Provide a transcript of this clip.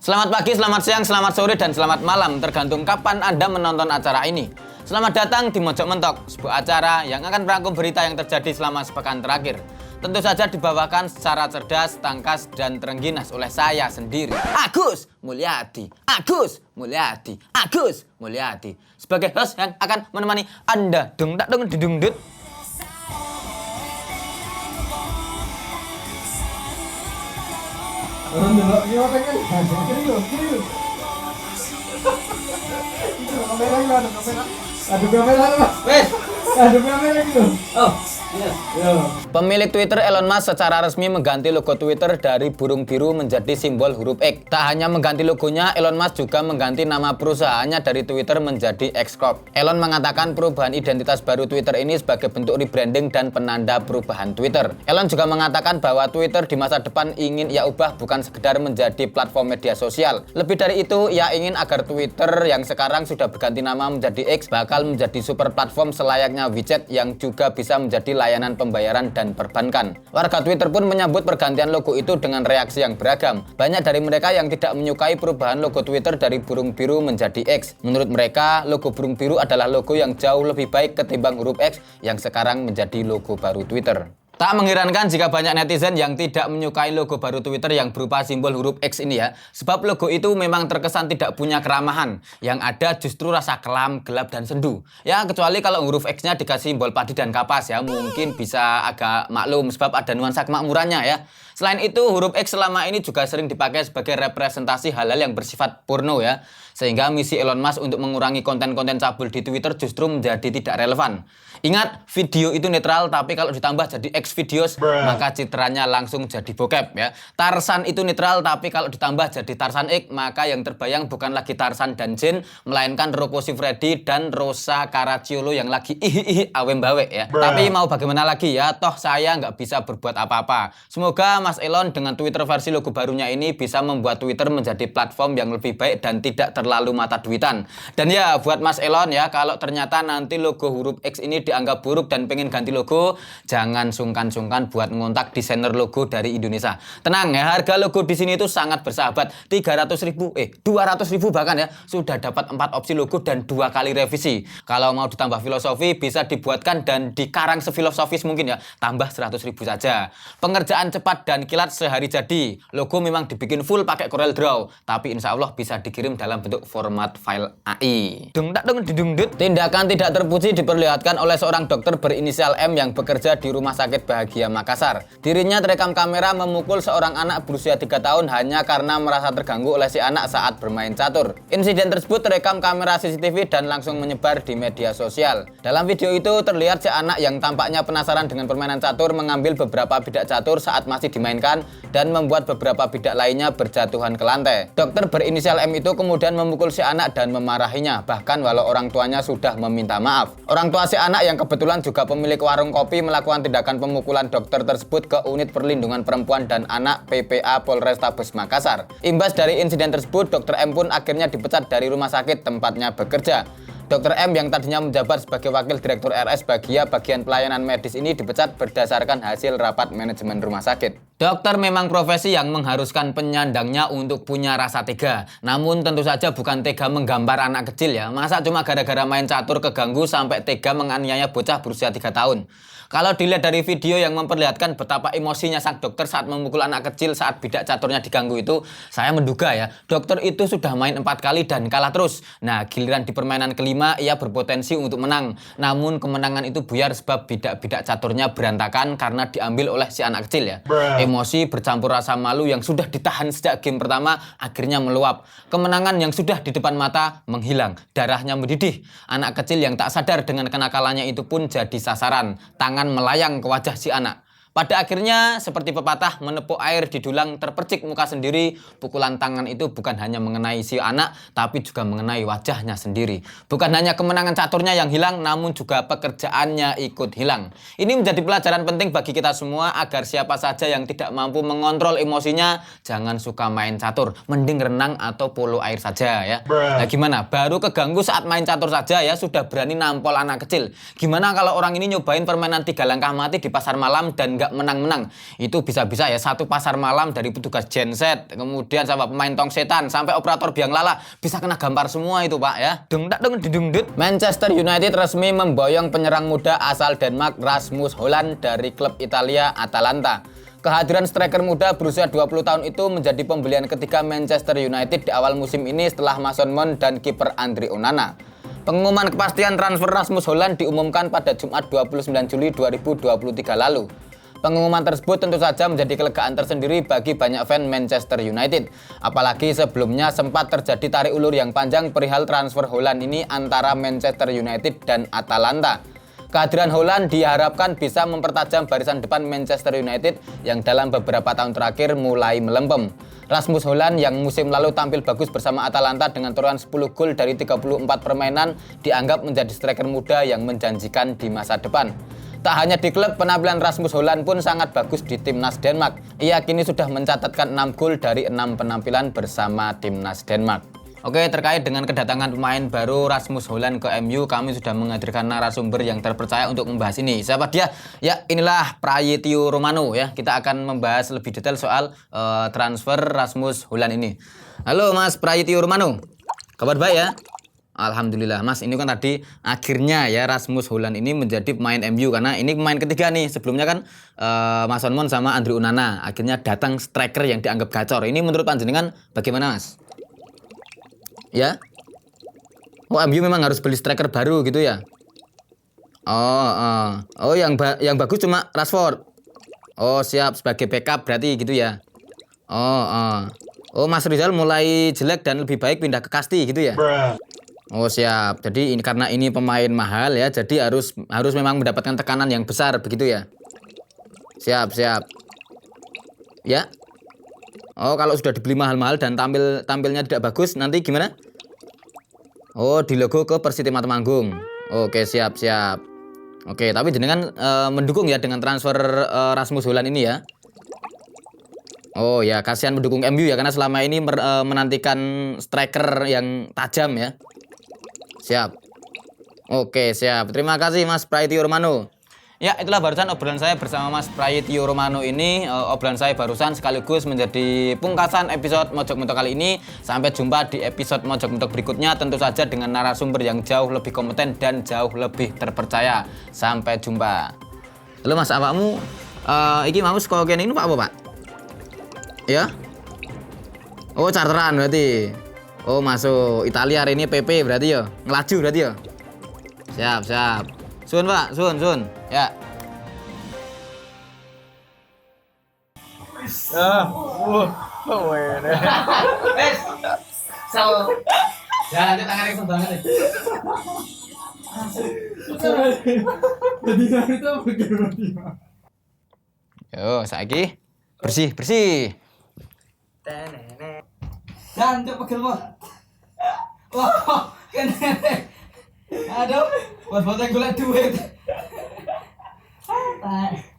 Selamat pagi, selamat siang, selamat sore, dan selamat malam, tergantung kapan Anda menonton acara ini. Selamat datang di Mojok Mentok, sebuah acara yang akan merangkum berita yang terjadi selama sepekan terakhir. Tentu saja dibawakan secara cerdas, tangkas, dan terengginas oleh saya sendiri, Agus Mulyadi. Sebagai host yang akan menemani Anda. Dung tak dung dung dut. Pemilik Twitter Elon Musk secara resmi mengganti logo Twitter dari burung biru menjadi simbol huruf X. Tak hanya mengganti logonya, Elon Musk juga mengganti nama perusahaannya dari Twitter menjadi X Corp. Elon mengatakan perubahan identitas baru Twitter ini sebagai bentuk rebranding dan penanda perubahan Twitter. Elon juga mengatakan bahwa Twitter di masa depan ingin ia ubah bukan sekedar menjadi platform media sosial. Lebih dari itu, ia ingin agar Twitter yang sekarang sudah berganti nama menjadi X bakal menjadi super platform selayaknya WeChat yang juga bisa menjadi layanan pembayaran dan perbankan. Warga Twitter pun menyambut pergantian logo itu dengan reaksi yang beragam. Banyak dari mereka yang tidak menyukai perubahan logo Twitter dari burung biru menjadi X. Menurut mereka, logo burung biru adalah logo yang jauh lebih baik ketimbang huruf X yang sekarang menjadi logo baru Twitter. Tak mengherankan jika banyak netizen yang tidak menyukai logo baru Twitter yang berupa simbol huruf X ini ya. Sebab logo itu memang terkesan tidak punya keramahan. Yang ada justru rasa kelam, gelap, dan sendu. Ya kecuali kalau huruf X-nya dikasih simbol padi dan kapas ya. Mungkin bisa agak maklum sebab ada nuansa kemakmurannya ya. Selain itu, huruf X selama ini juga sering dipakai sebagai representasi hal-hal yang bersifat porno ya. Sehingga misi Elon Musk untuk mengurangi konten-konten cabul di Twitter justru menjadi tidak relevan. Ingat, video itu netral, tapi kalau ditambah jadi X videos, maka citranya langsung jadi bokep ya. Tarzan itu netral, tapi kalau ditambah jadi Tarzan X, maka yang terbayang bukan lagi Tarzan dan Jin, melainkan Rocco Siffredi dan Rosa Caracciolo yang lagi awem bawe ya. Tapi mau bagaimana lagi ya, toh saya nggak bisa berbuat apa-apa. Semoga Mas Elon dengan Twitter versi logo barunya ini bisa membuat Twitter menjadi platform yang lebih baik dan tidak terlalu mata duitan. Dan ya buat Mas Elon ya, kalau ternyata nanti logo huruf X ini dianggap buruk dan pengen ganti logo, jangan sungkan-sungkan buat ngontak desainer logo dari Indonesia. Tenang ya, harga logo di sini itu sangat bersahabat. 200.000 bahkan ya, sudah dapat 4 opsi logo dan 2 kali revisi. Kalau mau ditambah filosofi bisa dibuatkan dan dikarang sefilosofis mungkin ya, tambah 100.000 saja. Pengerjaan cepat dan kilat sehari jadi. Logo memang dibikin full pakai Corel Draw, tapi insya Allah bisa dikirim dalam bentuk format file AI. Tindakan tidak terpuji diperlihatkan oleh seorang dokter berinisial M yang bekerja di Rumah Sakit Bahagia Makassar. Dirinya terekam kamera memukul seorang anak berusia 3 tahun hanya karena merasa terganggu oleh si anak saat bermain catur. Insiden tersebut terekam kamera CCTV dan langsung menyebar di media sosial. Dalam video itu terlihat si anak yang tampaknya penasaran dengan permainan catur mengambil beberapa bidak catur saat masih dimainkan dan membuat beberapa bidak lainnya berjatuhan ke lantai. Dokter berinisial M itu kemudian memukul si anak dan memarahinya, bahkan walau orang tuanya sudah meminta maaf. Orang tua si anak yang kebetulan juga pemilik warung kopi melakukan tindakan pemukulan dokter tersebut ke Unit Perlindungan Perempuan dan Anak PPA Polrestabes Makassar. Imbas dari insiden tersebut, Dr. M pun akhirnya dipecat dari rumah sakit tempatnya bekerja. Dr. M yang tadinya menjabat sebagai Wakil Direktur RS Bahagia Bagian Pelayanan Medis ini dipecat berdasarkan hasil rapat manajemen rumah sakit. Dokter memang profesi yang mengharuskan penyandangnya untuk punya rasa tega. Namun tentu saja bukan tega menggambar anak kecil ya. Masa cuma gara-gara main catur keganggu sampai tega menganiaya bocah berusia 3 tahun. Kalau dilihat dari video yang memperlihatkan betapa emosinya sang dokter saat memukul anak kecil saat bidak caturnya diganggu itu, saya menduga ya, dokter itu sudah main 4 kali dan kalah terus. Nah, giliran di permainan kelima ia berpotensi untuk menang. Namun kemenangan itu buyar sebab bidak-bidak caturnya berantakan karena diambil oleh si anak kecil ya. Emosi bercampur rasa malu yang sudah ditahan sejak game pertama akhirnya meluap. Kemenangan yang sudah di depan mata menghilang. Darahnya mendidih. Anak kecil yang tak sadar dengan kenakalannya itu pun jadi sasaran. Tangan melayang ke wajah si anak. Pada akhirnya, seperti pepatah, menepuk air di dulang terpercik muka sendiri, pukulan tangan itu bukan hanya mengenai si anak, tapi juga mengenai wajahnya sendiri. Bukan hanya kemenangan caturnya yang hilang, namun juga pekerjaannya ikut hilang. Ini menjadi pelajaran penting bagi kita semua, agar siapa saja yang tidak mampu mengontrol emosinya, jangan suka main catur. Mending renang atau polo air saja ya. Nah gimana? Baru keganggu saat main catur saja ya, sudah berani nampol anak kecil. Gimana kalau orang ini nyobain permainan 3 langkah mati di pasar malam dan nggak menang-menang. Itu bisa-bisa ya satu pasar malam dari petugas genset, kemudian sama pemain tong setan, sampai operator biang lala bisa kena gampar semua itu Pak ya. Manchester United resmi memboyong penyerang muda asal Denmark Rasmus Hojlund dari klub Italia Atalanta. Kehadiran striker muda berusia 20 tahun itu menjadi pembelian ketiga Manchester United di awal musim ini setelah Mason Mount dan kiper Andre Onana. Pengumuman kepastian transfer Rasmus Hojlund diumumkan pada Jumat 29 Juli 2023 lalu. Pengumuman tersebut tentu saja menjadi kelegaan tersendiri bagi banyak fan Manchester United. Apalagi sebelumnya sempat terjadi tarik ulur yang panjang perihal transfer Hojlund ini antara Manchester United dan Atalanta. Kehadiran Hojlund diharapkan bisa mempertajam barisan depan Manchester United yang dalam beberapa tahun terakhir mulai melempem. Rasmus Hojlund yang musim lalu tampil bagus bersama Atalanta dengan torehan 10 gol dari 34 permainan dianggap menjadi striker muda yang menjanjikan di masa depan. Tak hanya di klub, penampilan Rasmus Hojlund pun sangat bagus di timnas Denmark. Ia kini sudah mencatatkan 6 gol dari 6 penampilan bersama timnas Denmark. Oke, terkait dengan kedatangan pemain baru Rasmus Hojlund ke MU, kami sudah menghadirkan narasumber yang terpercaya untuk membahas ini. Siapa dia? Ya, inilah Prayityo Romano ya. Kita akan membahas lebih detail soal transfer Rasmus Hojlund ini. Halo Mas Prayityo Romano. Kabar baik ya? Alhamdulillah Mas, ini kan tadi akhirnya ya Rasmus Hojlund ini menjadi pemain MU karena ini pemain ketiga nih. Sebelumnya kan Mason Mount sama Andre Onana. Akhirnya datang striker yang dianggap gacor. Ini menurut panjenengan bagaimana Mas? Ya, oh MU memang harus beli striker baru gitu ya. Oh yang bagus cuma Rashford. Oh siap, sebagai backup berarti gitu ya. Oh Mas Rizal mulai jelek dan lebih baik pindah ke Kasti gitu ya. Oh siap, jadi ini karena ini pemain mahal ya, jadi harus memang mendapatkan tekanan yang besar begitu ya. Siap. Ya. Oh, kalau sudah dibeli mahal-mahal dan tampilnya tidak bagus, nanti gimana? Oh, di logo ke Persiti Temanggung. Oke, siap. Oke, tapi jenengan mendukung ya dengan transfer Rasmus Hojlund ini ya. Oh ya, kasihan mendukung MU ya karena selama ini menantikan striker yang tajam ya. Siap. Oke, siap. Terima kasih Mas Prayityo Romano. Ya, itulah barusan obrolan saya bersama Mas Prayityo Romano ini. Obrolan saya barusan sekaligus menjadi pungkasan episode Mojok Mentok kali ini. Sampai jumpa di episode Mojok Mentok berikutnya, tentu saja dengan narasumber yang jauh lebih kompeten dan jauh lebih terpercaya. Sampai jumpa. Halo Mas, awakmu iki mau sekolah kene ini Pak apa Pak? Ya? Oh, charteran berarti. Oh, masuk Italia hari ini PP berarti ya. Ngelaju berarti ya. Siap. Sun Pak, sun. Ya. Jangan tangan itu banget. Jadi itu bagaimana? Yo, saiki bersih. Dan coba pegel mo. Wah, kene. Aduh, buat foto golek duit.